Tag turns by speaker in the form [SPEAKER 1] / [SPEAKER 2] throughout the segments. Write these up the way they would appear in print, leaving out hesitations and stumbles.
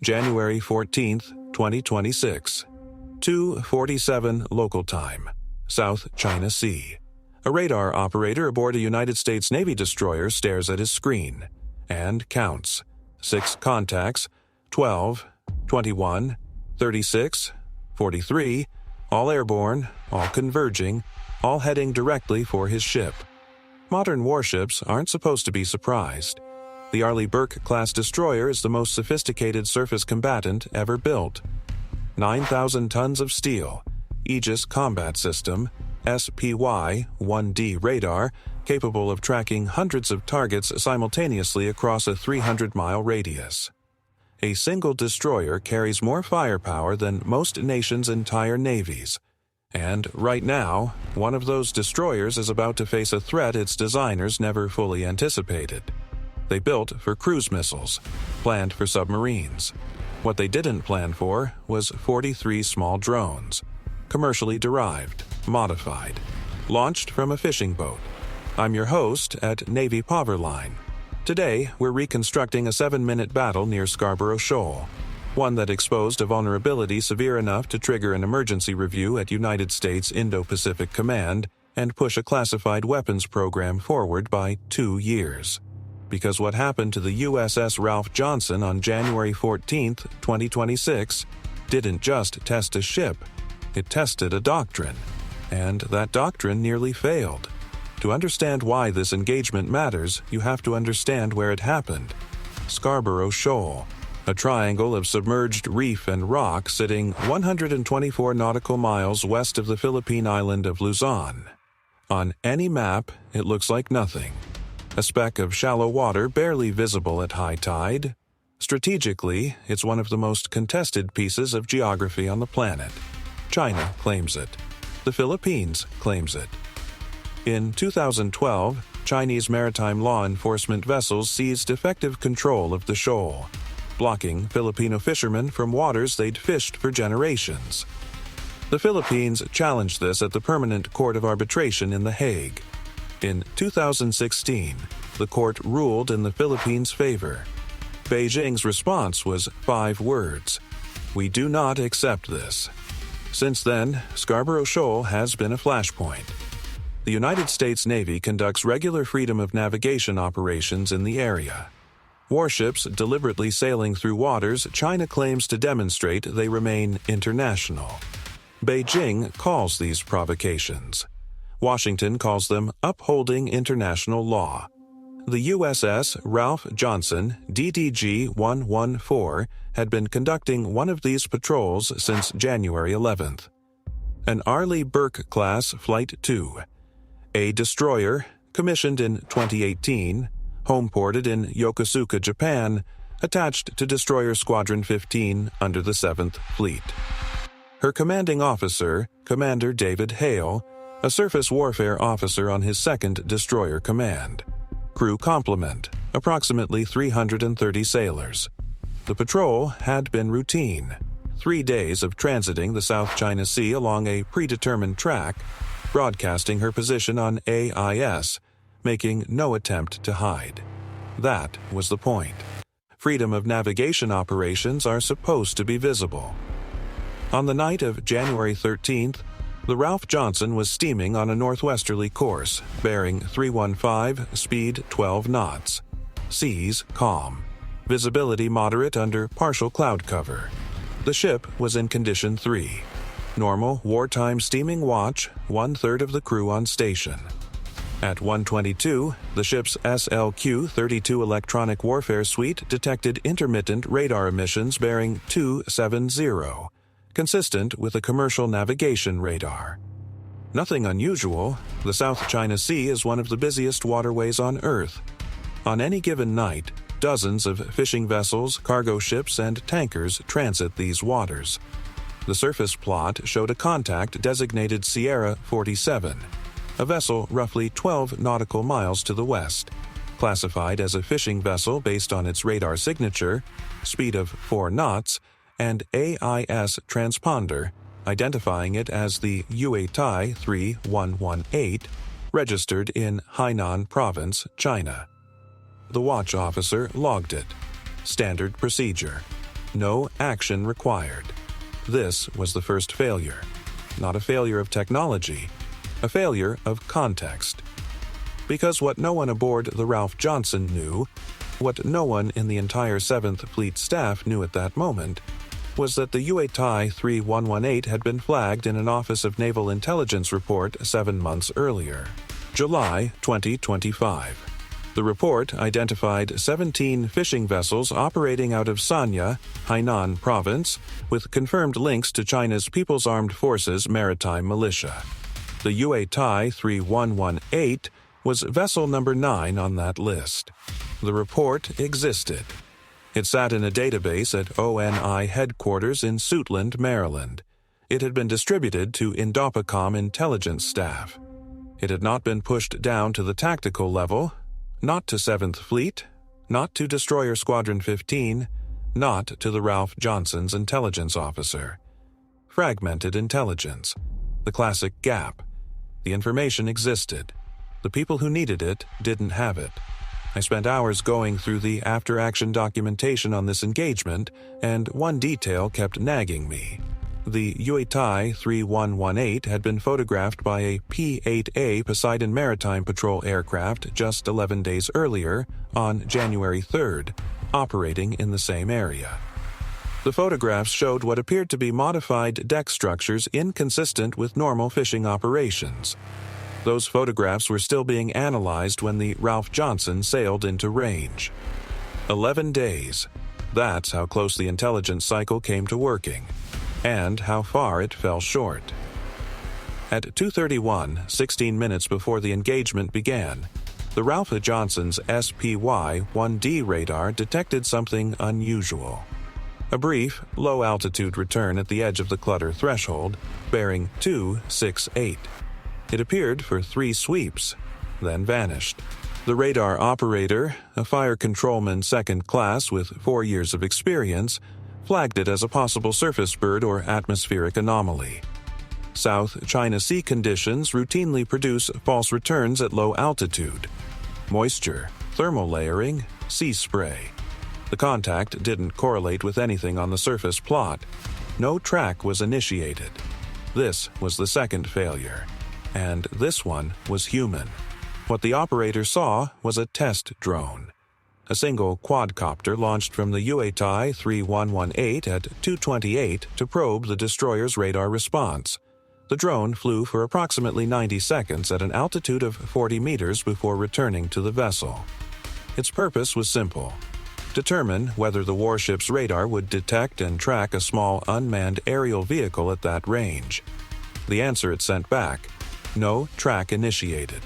[SPEAKER 1] January 14, 2026. 2:47 local time, South China Sea. A radar operator aboard a United States Navy destroyer stares at his screen and counts. 6 contacts, 12, 21, 36, 43, all airborne, all converging, all heading directly for his ship. Modern warships aren't supposed to be surprised. The Arleigh Burke-class destroyer is the most sophisticated surface combatant ever built. 9,000 tons of steel, Aegis Combat System, SPY-1D radar, capable of tracking hundreds of targets simultaneously across a 300-mile radius. A single destroyer carries more firepower than most nations' entire navies. And right now, one of those destroyers is about to face a threat its designers never fully anticipated. They built for cruise missiles, planned for submarines. What they didn't plan for was 43 small drones, commercially derived, modified, launched from a fishing boat. I'm your host at Navy Powerline. Today, we're reconstructing a 7-minute battle near Scarborough Shoal, one that exposed a vulnerability severe enough to trigger an emergency review at United States Indo-Pacific Command and push a classified weapons program forward by 2 years. Because what happened to the USS Ralph Johnson on January 14, 2026, didn't just test a ship, it tested a doctrine. And that doctrine nearly failed. To understand why this engagement matters, you have to understand where it happened. Scarborough Shoal, a triangle of submerged reef and rock sitting 124 nautical miles west of the Philippine island of Luzon. On any map, it looks like nothing. A speck of shallow water barely visible at high tide. Strategically, it's one of the most contested pieces of geography on the planet. China claims it. The Philippines claims it. In 2012, Chinese maritime law enforcement vessels seized effective control of the shoal, blocking Filipino fishermen from waters they'd fished for generations. The Philippines challenged this at the Permanent Court of Arbitration in The Hague. In 2016, the court ruled in the Philippines' favor. Beijing's response was 5 words: "We do not accept this." Since then, Scarborough Shoal has been a flashpoint. The United States Navy conducts regular freedom of navigation operations in the area. Warships deliberately sailing through waters China claims to demonstrate they remain international. Beijing calls these provocations. Washington calls them upholding international law. The USS Ralph Johnson, DDG-114, had been conducting one of these patrols since January 11th. An Arleigh Burke-class Flight 2, a destroyer commissioned in 2018, homeported in Yokosuka, Japan, attached to Destroyer Squadron 15 under the 7th Fleet. Her commanding officer, Commander David Hale, a surface warfare officer on his 2nd Destroyer Command. Crew complement, approximately 330 sailors. The patrol had been routine. 3 days of transiting the South China Sea along a predetermined track, broadcasting her position on AIS, making no attempt to hide. That was the point. Freedom of navigation operations are supposed to be visible. On the night of January 13th, the Ralph Johnson was steaming on a northwesterly course, bearing 315, speed 12 knots. Seas calm. Visibility moderate under partial cloud cover. The ship was in Condition 3. Normal wartime steaming watch, 1/3 of the crew on station. At 1:22, the ship's SLQ-32 electronic warfare suite detected intermittent radar emissions bearing 270. Consistent with a commercial navigation radar. Nothing unusual, the South China Sea is one of the busiest waterways on Earth. On any given night, dozens of fishing vessels, cargo ships, and tankers transit these waters. The surface plot showed a contact designated Sierra 47, a vessel roughly 12 nautical miles to the west, classified as a fishing vessel based on its radar signature, speed of 4 knots, and AIS transponder, identifying it as the Yuetai 3118, registered in Hainan Province, China. The watch officer logged it. Standard procedure. no action required. This was the first failure. Not a failure of technology, a failure of context. Because what no one aboard the Ralph Johnson knew, what no one in the entire 7th Fleet staff knew at that moment, was that the UATI 3118 had been flagged in an Office of Naval Intelligence report 7 months earlier, July 2025. The report identified 17 fishing vessels operating out of Sanya, Hainan Province, with confirmed links to China's People's Armed Forces maritime militia. The UATI 3118 was vessel number 9 on that list. The report existed. It sat in a database at ONI headquarters in Suitland, Maryland. It had been distributed to Indo-Pacific intelligence staff. It had not been pushed down to the tactical level, not to 7th Fleet, not to Destroyer Squadron 15, not to the Ralph Johnson's intelligence officer. Fragmented intelligence. The classic gap. The information existed. The people who needed it didn't have it. I spent hours going through the after-action documentation on this engagement, and one detail kept nagging me. The UATI 3118 had been photographed by a P-8A Poseidon Maritime Patrol aircraft just 11 days earlier, on January 3rd, operating in the same area. The photographs showed what appeared to be modified deck structures inconsistent with normal fishing operations. Those photographs were still being analyzed when the Ralph Johnson sailed into range. 11 days. That's how close the intelligence cycle came to working, and how far it fell short. At 2:31, 16 minutes before the engagement began, the Ralph Johnson's SPY-1D radar detected something unusual. A brief, low-altitude return at the edge of the clutter threshold, bearing 268. It appeared for 3 sweeps, then vanished. The radar operator, a fire controlman second class with 4 years of experience, flagged it as a possible surface bird or atmospheric anomaly. South China Sea conditions routinely produce false returns at low altitude. Moisture, thermal layering, sea spray. The contact didn't correlate with anything on the surface plot. No track was initiated. This was the second failure, and this one was human. What the operator saw was a test drone. A single quadcopter launched from the UATI 3118 at 2:28 to probe the destroyer's radar response. The drone flew for approximately 90 seconds at an altitude of 40 meters before returning to the vessel. Its purpose was simple: determine whether the warship's radar would detect and track a small unmanned aerial vehicle at that range. The answer it sent back: no track initiated.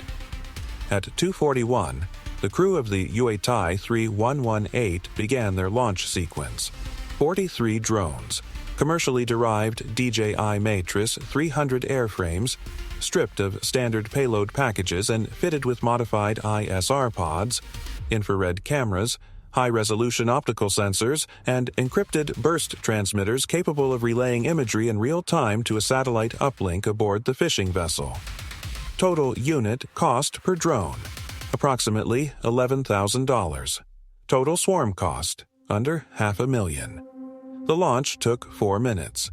[SPEAKER 1] At 2:41, the crew of the UATI 3118 began their launch sequence. 43 drones, commercially derived DJI Matrix 300 airframes, stripped of standard payload packages and fitted with modified ISR pods, infrared cameras, high-resolution optical sensors, and encrypted burst transmitters capable of relaying imagery in real time to a satellite uplink aboard the fishing vessel. Total unit cost per drone: approximately $11,000. Total swarm cost: under $500,000. The launch took 4 minutes.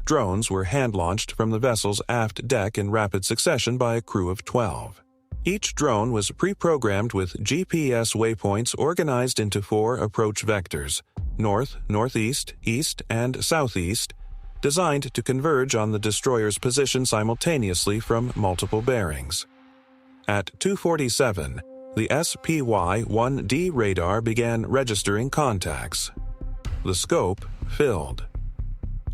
[SPEAKER 1] Drones were hand-launched from the vessel's aft deck in rapid succession by a crew of 12. Each drone was pre-programmed with GPS waypoints organized into 4 approach vectors: north, northeast, east, and southeast, designed to converge on the destroyer's position simultaneously from multiple bearings. At 2:47, the SPY-1D radar began registering contacts. The scope filled.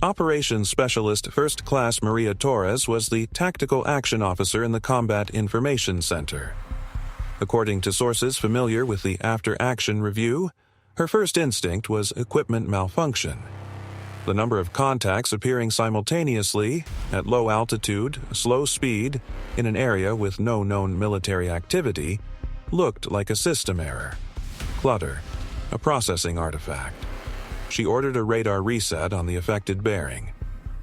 [SPEAKER 1] Operations Specialist First Class Maria Torres was the Tactical Action Officer in the Combat Information Center. According to sources familiar with the after-action review, her first instinct was equipment malfunction. The number of contacts appearing simultaneously, at low altitude, slow speed, in an area with no known military activity, looked like a system error. Clutter, a processing artifact. She ordered a radar reset on the affected bearing.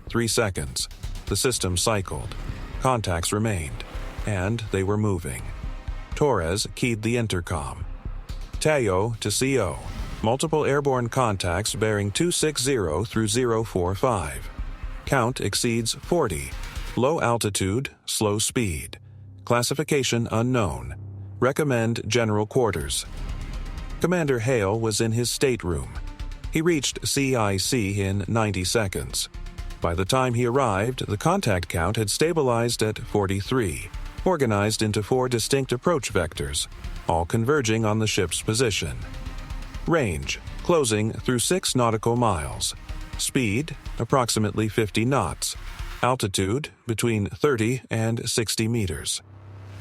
[SPEAKER 1] 3 seconds. The system cycled. Contacts remained, and they were moving. Torres keyed the intercom. Teo to CO. Multiple airborne contacts bearing 260 through 045. Count exceeds 40. Low altitude, slow speed. Classification unknown. Recommend general quarters. Commander Hale was in his stateroom. He reached CIC in 90 seconds. By the time he arrived, the contact count had stabilized at 43, organized into 4 distinct approach vectors, all converging on the ship's position. Range, closing through 6 nautical miles. Speed, approximately 50 knots. Altitude, between 30 and 60 meters.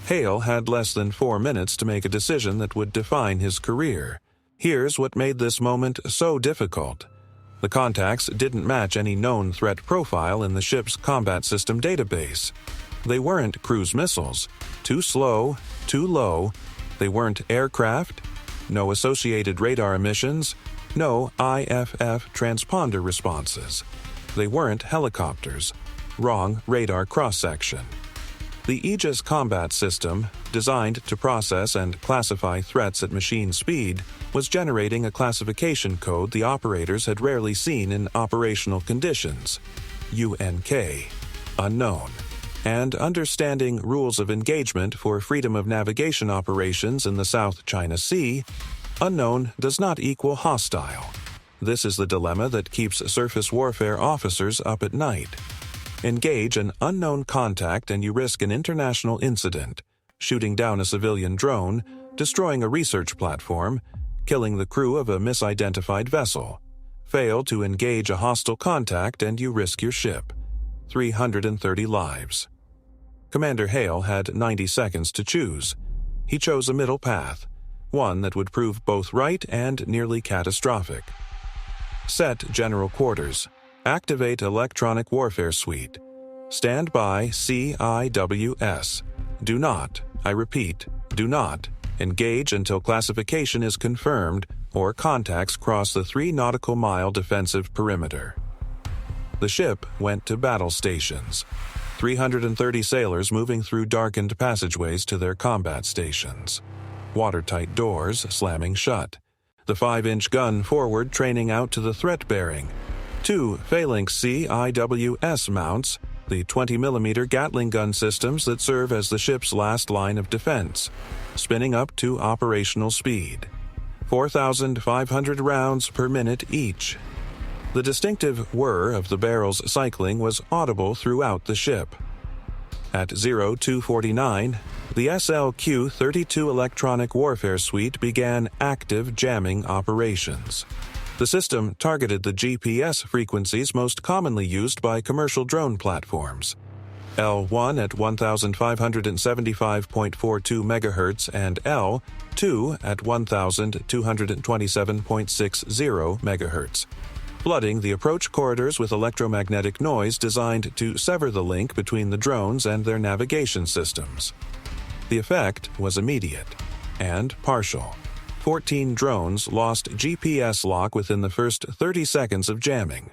[SPEAKER 1] Hale had less than 4 minutes to make a decision that would define his career. Here's what made this moment so difficult. The contacts didn't match any known threat profile in the ship's combat system database. They weren't cruise missiles. Too slow, too low. They weren't aircraft. No associated radar emissions. No IFF transponder responses. They weren't helicopters. Wrong radar cross-section. The Aegis combat system, designed to process and classify threats at machine speed, was generating a classification code the operators had rarely seen in operational conditions. UNK, unknown. And understanding rules of engagement for freedom of navigation operations in the South China Sea, unknown does not equal hostile. This is the dilemma that keeps surface warfare officers up at night. Engage an unknown contact and you risk an international incident, shooting down a civilian drone, destroying a research platform, killing the crew of a misidentified vessel. Fail to engage a hostile contact and you risk your ship. 330 lives. Commander Hale had 90 seconds to choose. He chose a middle path, one that would prove both right and nearly catastrophic. Set general quarters. Activate Electronic Warfare Suite. Stand by CIWS. Do not, I repeat, do not, engage until classification is confirmed or contacts cross the 3 nautical mile defensive perimeter. The ship went to battle stations. 330 sailors moving through darkened passageways to their combat stations. Watertight doors slamming shut. The 5-inch gun forward training out to the threat bearing. 2 Phalanx CIWS mounts, the 20mm Gatling gun systems that serve as the ship's last line of defense, spinning up to operational speed. 4,500 rounds per minute each. The distinctive whir of the barrels cycling was audible throughout the ship. At 0249, the SLQ-32 Electronic Warfare Suite began active jamming operations. The system targeted the GPS frequencies most commonly used by commercial drone platforms. L1 at 1575.42 MHz and L2 at 1227.60 MHz, flooding the approach corridors with electromagnetic noise designed to sever the link between the drones and their navigation systems. The effect was immediate and partial. 14 drones lost GPS lock within the first 30 seconds of jamming.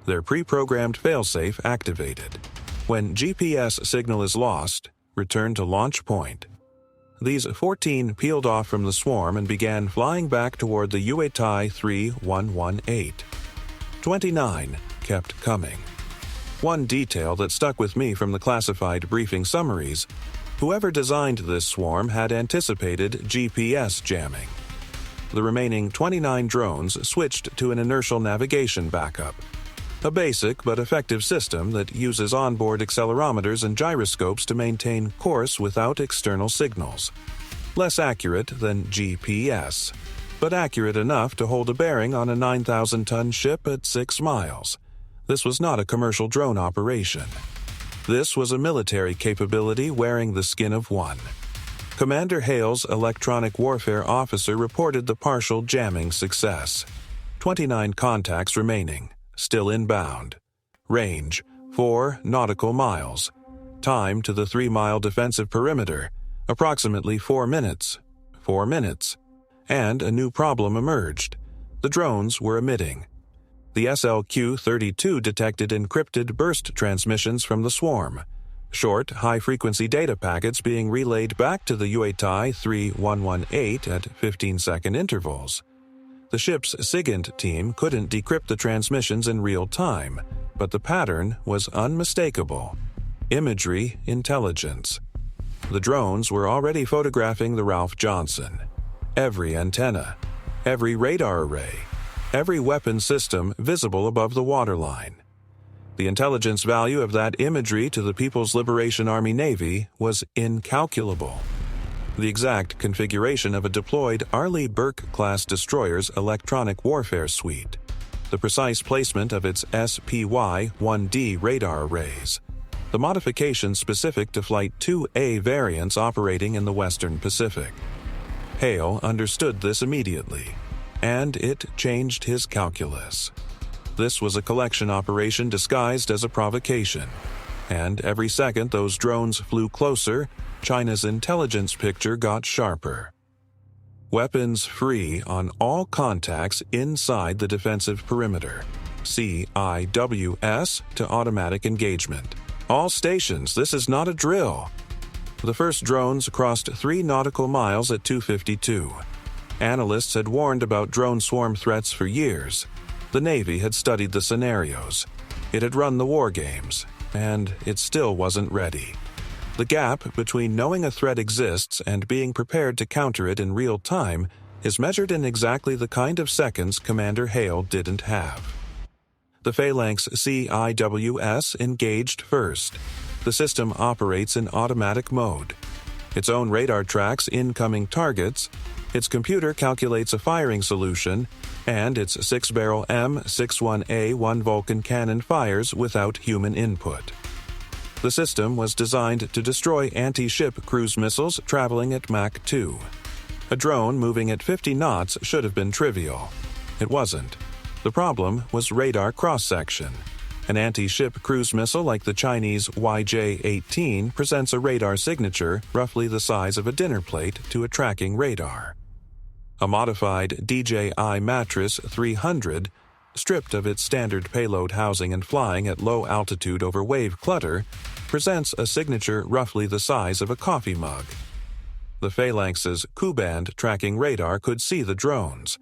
[SPEAKER 1] Their pre-programmed failsafe activated. When GPS signal is lost, return to launch point. These 14 peeled off from the swarm and began flying back toward the UATI 3118. 29 kept coming. One detail that stuck with me from the classified briefing summaries: whoever designed this swarm had anticipated GPS jamming. The remaining 29 drones switched to an inertial navigation backup, a basic but effective system that uses onboard accelerometers and gyroscopes to maintain course without external signals. Less accurate than GPS, but accurate enough to hold a bearing on a 9,000-ton ship at 6 miles. This was not a commercial drone operation. This was a military capability wearing the skin of one. Commander Hale's electronic warfare officer reported the partial jamming success. 29 contacts remaining, still inbound. Range, 4 nautical miles. Time to the 3-mile defensive perimeter, approximately 4 minutes. 4 minutes. And a new problem emerged. The drones were emitting. The SLQ-32 detected encrypted burst transmissions from the swarm. Short, high-frequency data packets being relayed back to the UATI 3118 at 15-second intervals. The ship's SIGINT team couldn't decrypt the transmissions in real time, but the pattern was unmistakable. Imagery, intelligence. The drones were already photographing the Ralph Johnson. Every antenna, every radar array, every weapon system visible above the waterline. The intelligence value of that imagery to the People's Liberation Army Navy was incalculable. The exact configuration of a deployed Arleigh Burke-class destroyer's electronic warfare suite, the precise placement of its SPY-1D radar arrays, the modifications specific to Flight 2A variants operating in the Western Pacific. Hale understood this immediately, and it changed his calculus. This was a collection operation disguised as a provocation, and every second those drones flew closer, China's intelligence picture got sharper. Weapons free on all contacts inside the defensive perimeter. CIWS to automatic engagement. All stations, this is not a drill. The first drones crossed 3 nautical miles at 2:52. Analysts had warned about drone swarm threats for years. The Navy had studied the scenarios. It had run the war games, and it still wasn't ready. The gap between knowing a threat exists and being prepared to counter it in real time is measured in exactly the kind of seconds Commander Hale didn't have. The Phalanx CIWS engaged first. The system operates in automatic mode. Its own radar tracks incoming targets, its computer calculates a firing solution, and its 6-barrel M61A1 Vulcan cannon fires without human input. The system was designed to destroy anti-ship cruise missiles traveling at Mach 2. A drone moving at 50 knots should have been trivial. It wasn't. The problem was radar cross-section. An anti-ship cruise missile like the Chinese YJ-18 presents a radar signature roughly the size of a dinner plate to a tracking radar. A modified DJI Mattress 300, stripped of its standard payload housing and flying at low altitude over wave clutter, presents a signature roughly the size of a coffee mug. The Phalanx's Ku-band tracking radar could see the drones,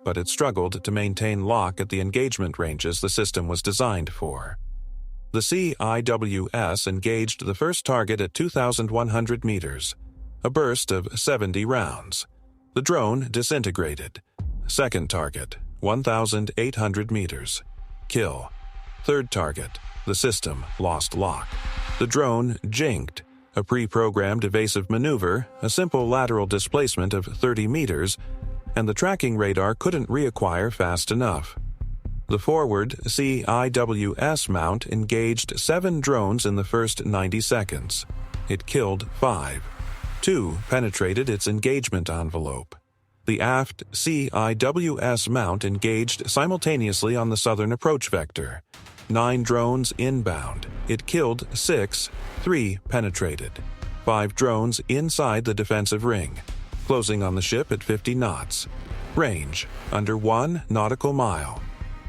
[SPEAKER 1] but it struggled to maintain lock at the engagement ranges the system was designed for. The CIWS engaged the first target at 2,100 meters, a burst of 70 rounds. The drone disintegrated. Second target, 1,800 meters. Kill. Third target, the system lost lock. The drone jinked, a pre-programmed evasive maneuver, a simple lateral displacement of 30 meters, and the tracking radar couldn't reacquire fast enough. The forward CIWS mount engaged 7 drones in the first 90 seconds. It killed 5. 2 penetrated its engagement envelope. The aft CIWS mount engaged simultaneously on the southern approach vector. 9 drones inbound. It killed 6, 3 penetrated. 5 drones inside the defensive ring, closing on the ship at 50 knots. Range, under 1 nautical mile.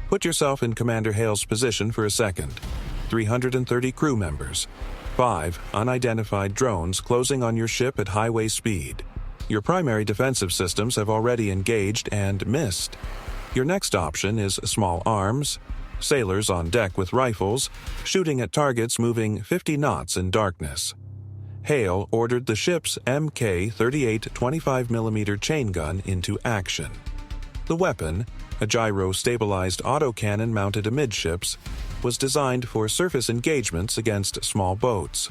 [SPEAKER 1] Put yourself in Commander Hale's position for a second. 330 crew members. 5 unidentified drones closing on your ship at highway speed. Your primary defensive systems have already engaged and missed. Your next option is small arms, sailors on deck with rifles, shooting at targets moving 50 knots in darkness. Hale ordered the ship's Mk-38 25mm chain gun into action. The weapon, a gyro-stabilized autocannon mounted amidships, was designed for surface engagements against small boats.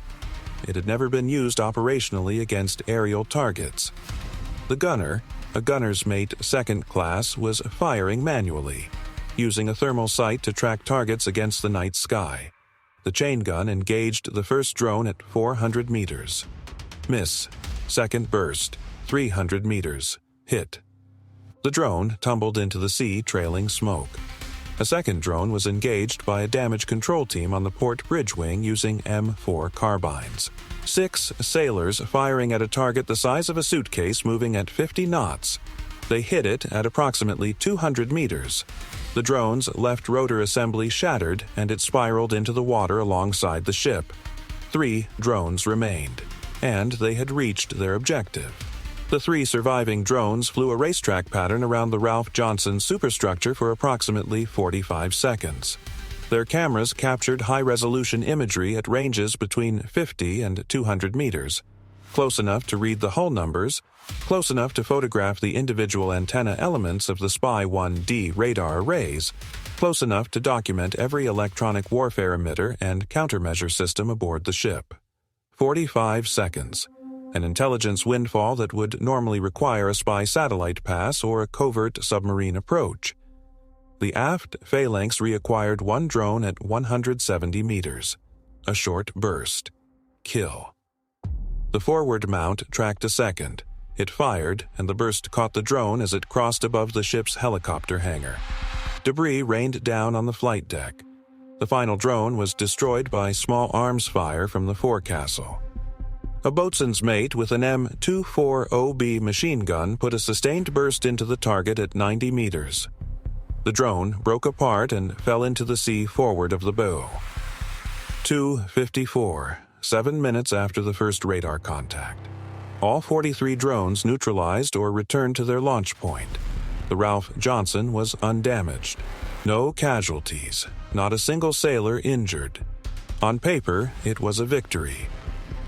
[SPEAKER 1] It had never been used operationally against aerial targets. The gunner, a gunner's mate second class, was firing manually, using a thermal sight to track targets against the night sky. The chain gun engaged the first drone at 400 meters. Miss. Second burst, 300 meters. Hit. The drone tumbled into the sea trailing smoke. A second drone was engaged by a damage control team on the port bridge wing using M4 carbines. 6 sailors firing at a target the size of a suitcase moving at 50 knots. They hit it at approximately 200 meters. The drone's left rotor assembly shattered and it spiraled into the water alongside the ship. 3 drones remained, and they had reached their objective. The 3 surviving drones flew a racetrack pattern around the Ralph Johnson superstructure for approximately 45 seconds. Their cameras captured high-resolution imagery at ranges between 50 and 200 meters, close enough to read the hull numbers, close enough to photograph the individual antenna elements of the Spy-1D radar arrays, close enough to document every electronic warfare emitter and countermeasure system aboard the ship. 45 seconds. An intelligence windfall that would normally require a spy satellite pass or a covert submarine approach. The aft Phalanx reacquired 1 drone at 170 meters. A short burst. Kill. The forward mount tracked a second. It fired, and the burst caught the drone as it crossed above the ship's helicopter hangar. Debris rained down on the flight deck. The final drone was destroyed by small arms fire from the forecastle. A boatswain's mate with an M240B machine gun put a sustained burst into the target at 90 meters. The drone broke apart and fell into the sea forward of the bow. 2:54, 7 minutes after the first radar contact. All 43 drones neutralized or returned to their launch point. The Ralph Johnson was undamaged. No casualties, not a single sailor injured. On paper, it was a victory.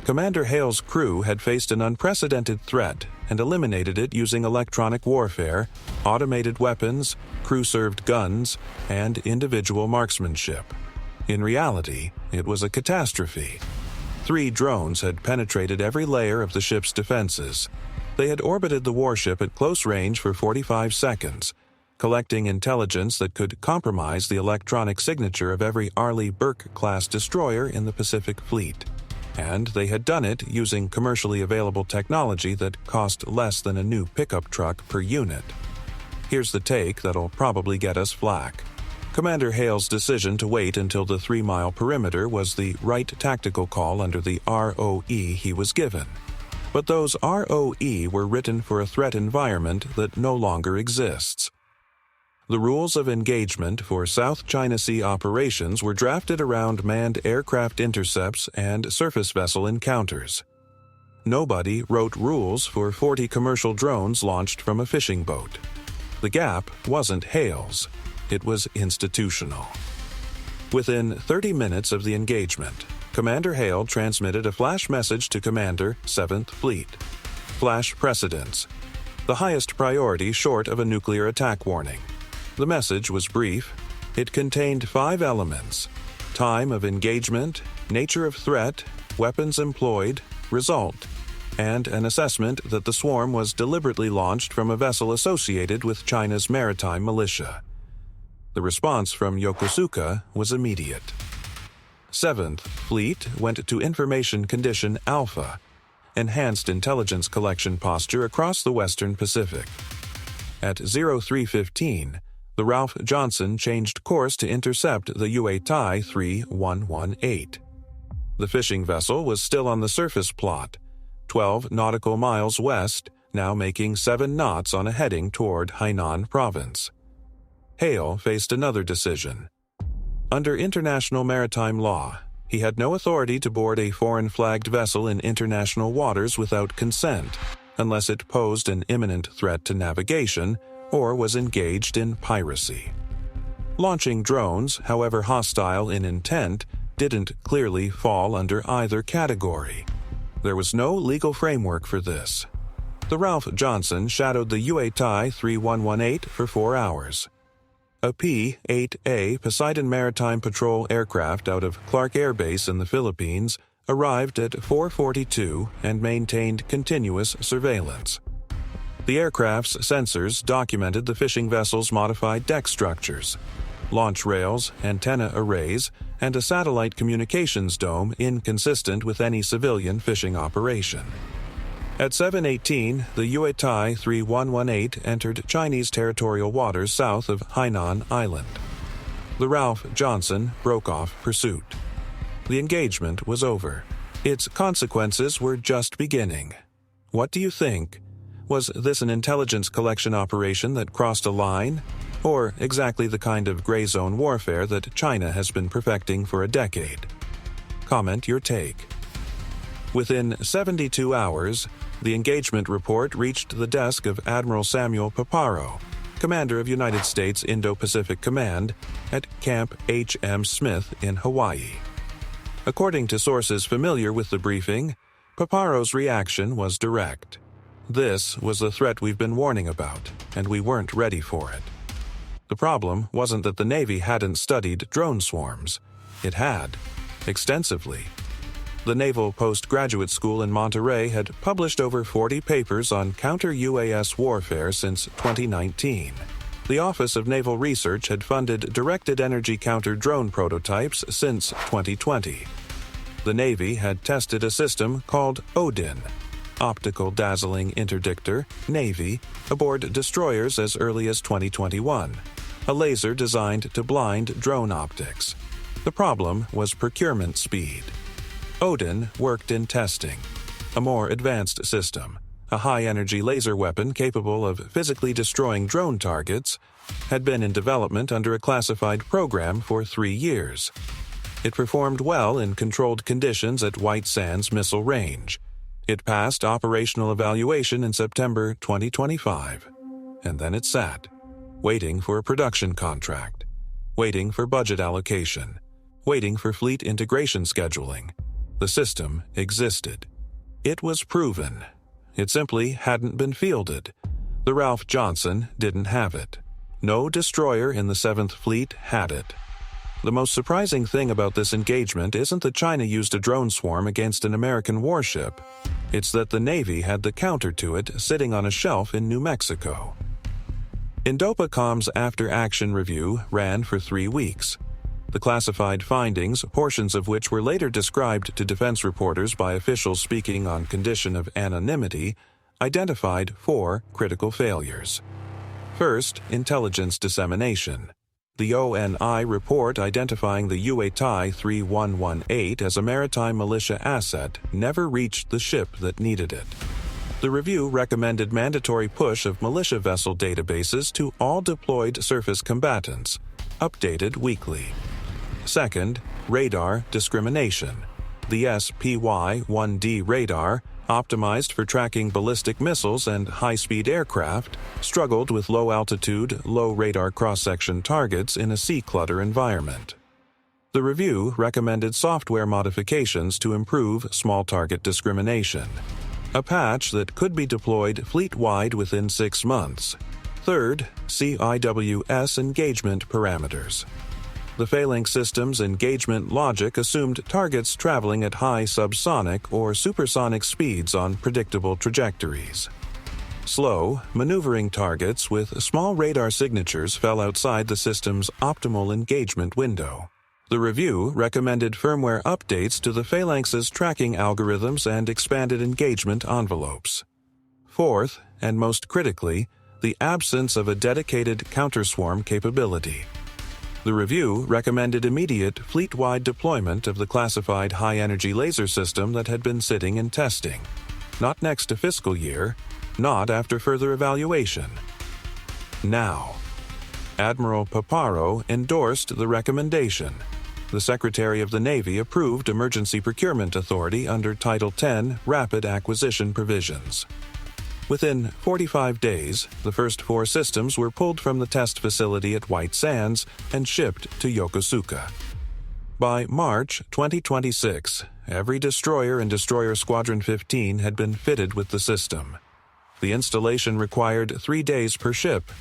[SPEAKER 1] Commander Hale's crew had faced an unprecedented threat and eliminated it using electronic warfare, automated weapons, crew-served guns, and individual marksmanship. In reality, it was a catastrophe. 3 drones had penetrated every layer of the ship's defenses. They had orbited the warship at close range for 45 seconds, collecting intelligence that could compromise the electronic signature of every Arleigh Burke-class destroyer in the Pacific Fleet. And they had done it using commercially available technology that cost less than a new pickup truck per unit. Here's the take that'll probably get us flack. Commander Hale's decision to wait until the 3-mile perimeter was the right tactical call under the ROE he was given. But those ROE were written for a threat environment that no longer exists. The rules of engagement for South China Sea operations were drafted around manned aircraft intercepts and surface vessel encounters. Nobody wrote rules for 40 commercial drones launched from a fishing boat. The gap wasn't Hale's. It was institutional. Within 30 minutes of the engagement, Commander Hale transmitted a flash message to Commander 7th Fleet. Flash precedence. The highest priority short of a nuclear attack warning. The message was brief. It contained 5 elements: time of engagement, nature of threat, weapons employed, result, and an assessment that the swarm was deliberately launched from a vessel associated with China's maritime militia. The response from Yokosuka was immediate. 7th Fleet went to Information Condition Alpha, enhanced intelligence collection posture across the Western Pacific. At 03:15, the Ralph Johnson changed course to intercept the UATI 3118. The fishing vessel was still on the surface plot, 12 nautical miles west, now making 7 knots on a heading toward Hainan Province. Hale faced another decision. Under international maritime law, he had no authority to board a foreign-flagged vessel in international waters without consent, unless it posed an imminent threat to navigation or was engaged in piracy. Launching drones, however hostile in intent, didn't clearly fall under either category. There was no legal framework for this. The Ralph Johnson shadowed the UATI 3118 for 4 hours. A P-8A Poseidon Maritime Patrol aircraft out of Clark Air Base in the Philippines arrived at 4:42 and maintained continuous surveillance. The aircraft's sensors documented the fishing vessel's modified deck structures, launch rails, antenna arrays, and a satellite communications dome inconsistent with any civilian fishing operation. At 7:18, the UATI 3118 entered Chinese territorial waters south of Hainan Island. The Ralph Johnson broke off pursuit. The engagement was over. Its consequences were just beginning. What do you think? Was this an intelligence collection operation that crossed a line? Or exactly the kind of gray zone warfare that China has been perfecting for a decade? Comment your take. Within 72 hours, The engagement report reached the desk of Admiral Samuel Paparo, commander of United States Indo-Pacific Command, at Camp H.M. Smith in Hawaii. According to sources familiar with the briefing, Paparo's reaction was direct. This was the threat we've been warning about, and we weren't ready for it. The problem wasn't that the Navy hadn't studied drone swarms. It had, extensively. The Naval Postgraduate School in Monterey had published over 40 papers on counter-UAS warfare since 2019. The Office of Naval Research had funded directed energy counter-drone prototypes since 2020. The Navy had tested a system called ODIN, Optical Dazzling Interdictor, Navy, aboard destroyers as early as 2021, a laser designed to blind drone optics. The problem was procurement speed. Odin worked in testing. A more advanced system, a high-energy laser weapon capable of physically destroying drone targets, had been in development under a classified program for 3 years. It performed well in controlled conditions at White Sands Missile Range. It passed operational evaluation in September 2025. And then it sat, waiting for a production contract, waiting for budget allocation, waiting for fleet integration scheduling. The system existed. It was proven. It simply hadn't been fielded. The Ralph Johnson didn't have it. No destroyer in the 7th Fleet had it. The most surprising thing about this engagement isn't that China used a drone swarm against an American warship. It's that the Navy had the counter to it sitting on a shelf in New Mexico. Indo-Pacom's after-action review ran for 3 weeks. The classified findings, portions of which were later described to defense reporters by officials speaking on condition of anonymity, identified 4 critical failures. First, intelligence dissemination. The ONI report identifying the UATI 3118 as a maritime militia asset never reached the ship that needed it. The review recommended mandatory push of militia vessel databases to all deployed surface combatants, updated weekly. Second, radar discrimination. The SPY-1D radar, optimized for tracking ballistic missiles and high-speed aircraft, struggled with low-altitude, low-radar cross-section targets in a sea clutter environment. The review recommended software modifications to improve small-target discrimination, a patch that could be deployed fleet-wide within 6 months. Third, CIWS engagement parameters. The Phalanx system's engagement logic assumed targets traveling at high subsonic or supersonic speeds on predictable trajectories. Slow, maneuvering targets with small radar signatures fell outside the system's optimal engagement window. The review recommended firmware updates to the Phalanx's tracking algorithms and expanded engagement envelopes. Fourth, and most critically, the absence of a dedicated counterswarm capability. The review recommended immediate fleet-wide deployment of the classified high-energy laser system that had been sitting in testing. Not next to fiscal year, not after further evaluation. Now. Admiral Paparo endorsed the recommendation. The Secretary of the Navy approved emergency procurement authority under Title 10 Rapid Acquisition Provisions. Within 45 days, the first 4 systems were pulled from the test facility at White Sands and shipped to Yokosuka. By March 2026, every destroyer in Destroyer Squadron 15 had been fitted with the system. The installation required 3 days per ship,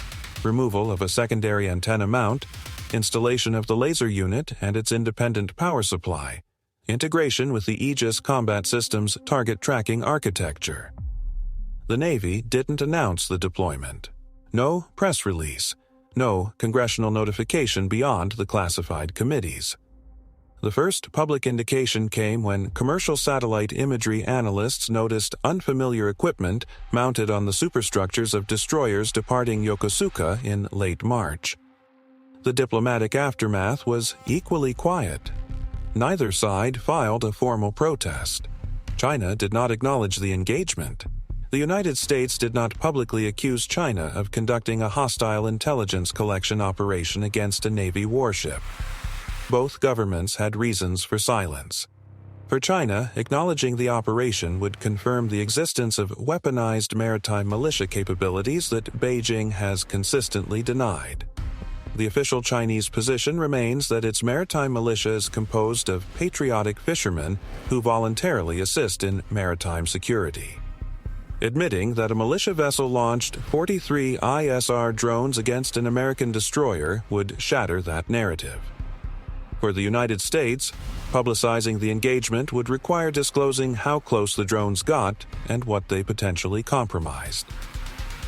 [SPEAKER 1] removal of a secondary antenna mount, installation of the laser unit and its independent power supply, integration with the Aegis Combat System's target tracking architecture. The Navy didn't announce the deployment. No press release. No congressional notification beyond the classified committees. The first public indication came when commercial satellite imagery analysts noticed unfamiliar equipment mounted on the superstructures of destroyers departing Yokosuka in late March. The diplomatic aftermath was equally quiet. Neither side filed a formal protest. China did not acknowledge the engagement. The United States did not publicly accuse China of conducting a hostile intelligence collection operation against a Navy warship. Both governments had reasons for silence. For China, acknowledging the operation would confirm the existence of weaponized maritime militia capabilities that Beijing has consistently denied. The official Chinese position remains that its maritime militia is composed of patriotic fishermen who voluntarily assist in maritime security. Admitting that a militia vessel launched 43 ISR drones against an American destroyer would shatter that narrative. For the United States, publicizing the engagement would require disclosing how close the drones got and what they potentially compromised.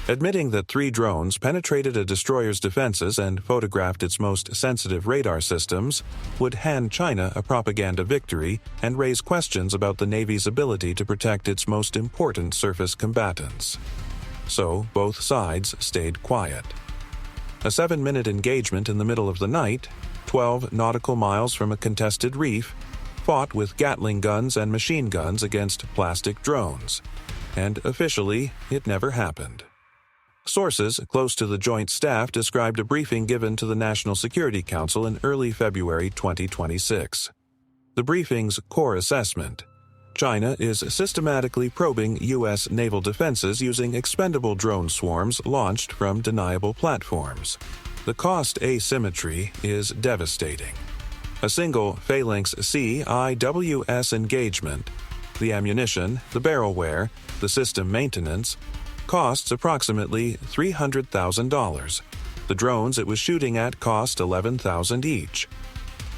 [SPEAKER 1] Admitting that 3 drones penetrated a destroyer's defenses and photographed its most sensitive radar systems would hand China a propaganda victory and raise questions about the Navy's ability to protect its most important surface combatants. So both sides stayed quiet. A 7-minute engagement in the middle of the night, 12 nautical miles from a contested reef, fought with Gatling guns and machine guns against plastic drones. And officially, it never happened. Sources close to the Joint Staff described a briefing given to the National Security Council in early February 2026. The briefing's core assessment: China is systematically probing U.S. naval defenses using expendable drone swarms launched from deniable platforms. The cost asymmetry is devastating. A single Phalanx CIWS engagement, the ammunition, the barrelware, the system maintenance, costs approximately $300,000. The drones it was shooting at cost $11,000 each.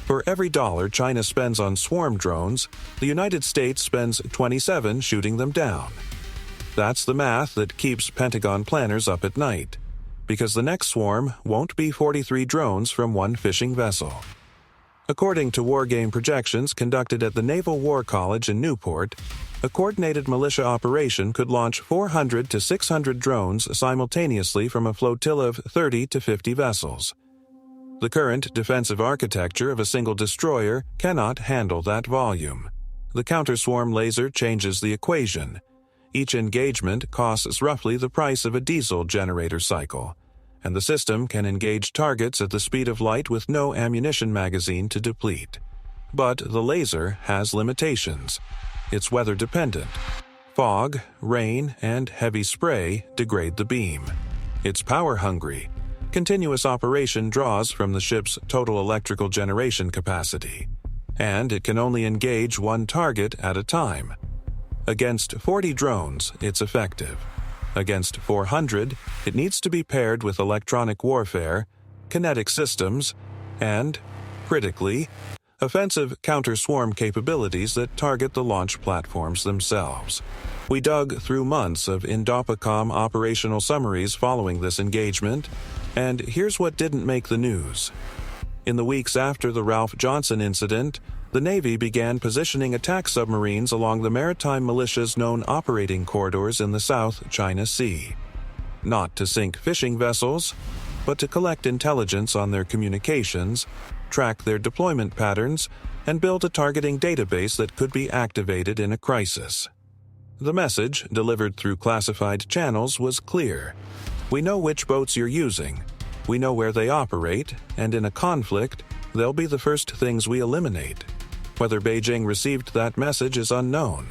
[SPEAKER 1] For every dollar China spends on swarm drones, the United States spends 27 shooting them down. That's the math that keeps Pentagon planners up at night, because the next swarm won't be 43 drones from one fishing vessel. According to wargame projections conducted at the Naval War College in Newport, a coordinated militia operation could launch 400 to 600 drones simultaneously from a flotilla of 30 to 50 vessels. The current defensive architecture of a single destroyer cannot handle that volume. The counter-swarm laser changes the equation. Each engagement costs roughly the price of a diesel generator cycle, and the system can engage targets at the speed of light with no ammunition magazine to deplete. But the laser has limitations. It's weather-dependent. Fog, rain, and heavy spray degrade the beam. It's power-hungry. Continuous operation draws from the ship's total electrical generation capacity, and it can only engage one target at a time. Against 40 drones, it's effective. Against 400, it needs to be paired with electronic warfare, kinetic systems, and, critically, offensive counter-swarm capabilities that target the launch platforms themselves. We dug through months of Indo-Pacific operational summaries following this engagement, and here's what didn't make the news. In the weeks after the Ralph Johnson incident, the Navy began positioning attack submarines along the maritime militia's known operating corridors in the South China Sea. Not to sink fishing vessels, but to collect intelligence on their communications, track their deployment patterns, and build a targeting database that could be activated in a crisis. The message, delivered through classified channels, was clear. We know which boats you're using. We know where they operate, and in a conflict, they'll be the first things we eliminate. Whether Beijing received that message is unknown.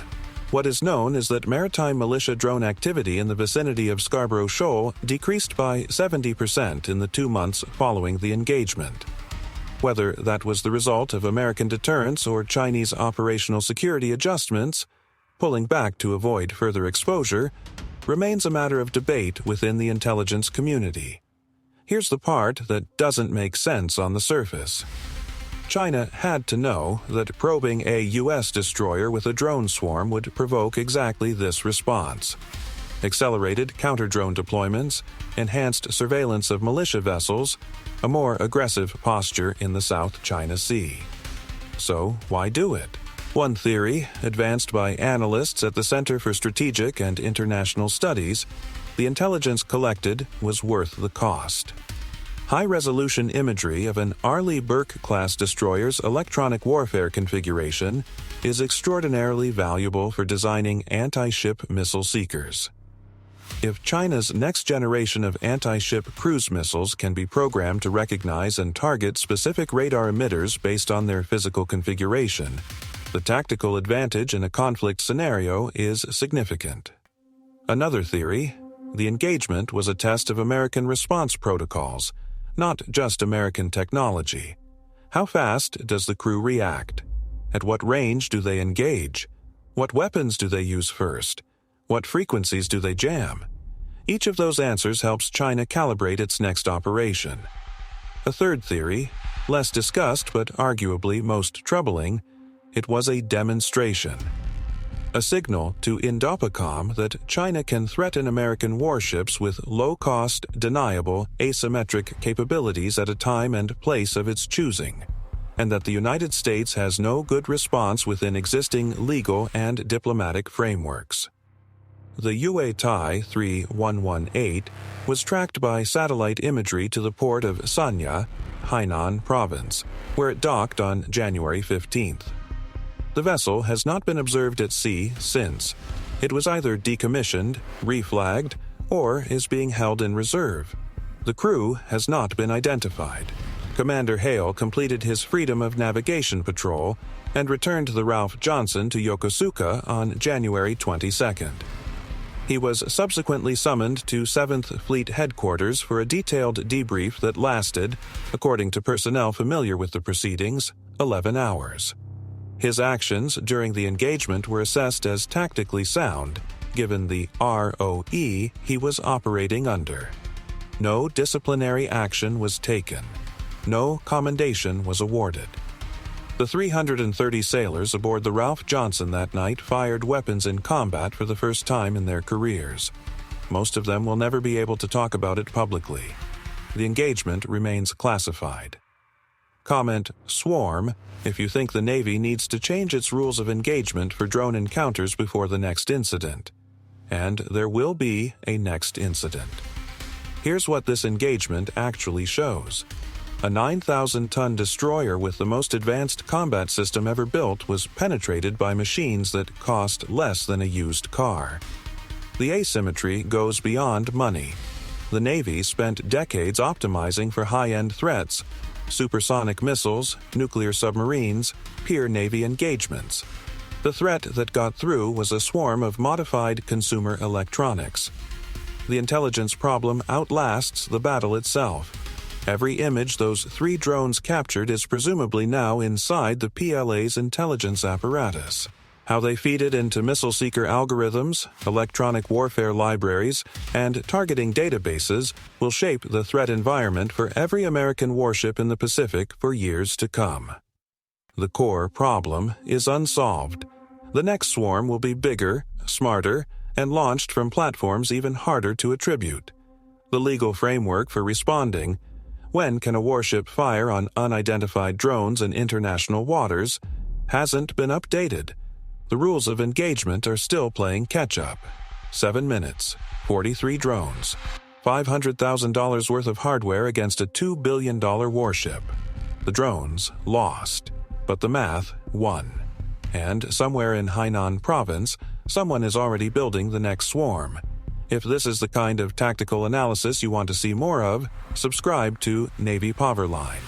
[SPEAKER 1] What is known is that maritime militia drone activity in the vicinity of Scarborough Shoal decreased by 70% in the 2 months following the engagement. Whether that was the result of American deterrence or Chinese operational security adjustments, pulling back to avoid further exposure, remains a matter of debate within the intelligence community. Here's the part that doesn't make sense on the surface. China had to know that probing a U.S. destroyer with a drone swarm would provoke exactly this response: accelerated counter-drone deployments, enhanced surveillance of militia vessels, a more aggressive posture in the South China Sea. So why do it? One theory, advanced by analysts at the Center for Strategic and International Studies, the intelligence collected was worth the cost. High-resolution imagery of an Arleigh Burke-class destroyer's electronic warfare configuration is extraordinarily valuable for designing anti-ship missile seekers. If China's next generation of anti-ship cruise missiles can be programmed to recognize and target specific radar emitters based on their physical configuration, The tactical advantage in a conflict scenario is significant. Another theory: the engagement was a test of American response protocols, not just American technology. How fast does the crew react? At what range do they engage? What weapons do they use first? What frequencies do they jam? Each of those answers helps China calibrate its next operation. A third theory, less discussed but arguably most troubling: it was a demonstration. A signal to Indo-Pacific that China can threaten American warships with low-cost, deniable, asymmetric capabilities at a time and place of its choosing, and that the United States has no good response within existing legal and diplomatic frameworks. The UA-Tai 3118 was tracked by satellite imagery to the port of Sanya, Hainan Province, where it docked on January 15th. The vessel has not been observed at sea since. It was either decommissioned, reflagged, or is being held in reserve. The crew has not been identified. Commander Hale completed his freedom of navigation patrol and returned the Ralph Johnson to Yokosuka on January 22nd. He was subsequently summoned to 7th Fleet Headquarters for a detailed debrief that lasted, according to personnel familiar with the proceedings, 11 hours. His actions during the engagement were assessed as tactically sound, given the ROE he was operating under. No disciplinary action was taken. No commendation was awarded. The 330 sailors aboard the Ralph Johnson that night fired weapons in combat for the first time in their careers. Most of them will never be able to talk about it publicly. The engagement remains classified. Comment "swarm" if you think the Navy needs to change its rules of engagement for drone encounters before the next incident. And there will be a next incident. Here's what this engagement actually shows. A 9,000-ton destroyer with the most advanced combat system ever built was penetrated by machines that cost less than a used car. The asymmetry goes beyond money. The Navy spent decades optimizing for high-end threats: supersonic missiles, nuclear submarines, peer Navy engagements. The threat that got through was a swarm of modified consumer electronics. The intelligence problem outlasts the battle itself. Every image those 3 drones captured is presumably now inside the PLA's intelligence apparatus. How they feed it into missile seeker algorithms, electronic warfare libraries, and targeting databases will shape the threat environment for every American warship in the Pacific for years to come. The core problem is unsolved. The next swarm will be bigger, smarter, and launched from platforms even harder to attribute. The legal framework for responding: when can a warship fire on unidentified drones in international waters, hasn't been updated. The rules of engagement are still playing catch-up. 7 minutes, 43 drones, $500,000 worth of hardware against a $2 billion warship. The drones lost, but the math won. And somewhere in Hainan Province, someone is already building the next swarm. If this is the kind of tactical analysis you want to see more of, subscribe to Navy Powerline.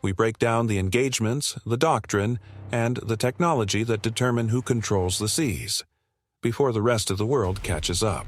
[SPEAKER 1] We break down the engagements, the doctrine, and the technology that determine who controls the seas, before the rest of the world catches up.